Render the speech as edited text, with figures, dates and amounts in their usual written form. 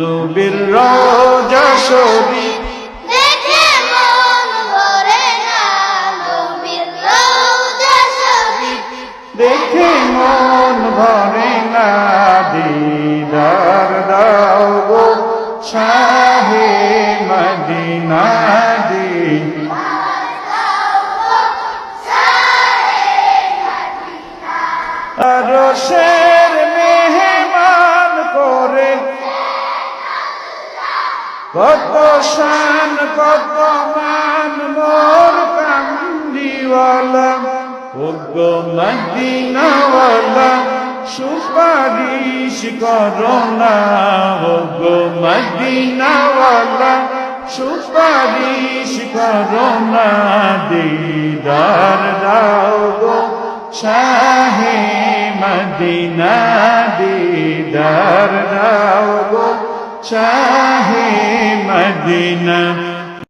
নবীর রওজা শরীফ দেখে মন ভরে না, নবীর রওজা শরীফ দেখে মন ভরে না, দিদার দাও গো শাহে মদিনা, আরশের মেহমান করে কত শান কত মান মোর কামলিওয়ালা, ওগো মদিনাওয়ালা সুপারিশ করো না, ওগো মদিনাওয়ালা সুপারিশ করো না, দিদার দাও গো শাহে মদিনা, দিদার দাও গো শাহে মদিনা।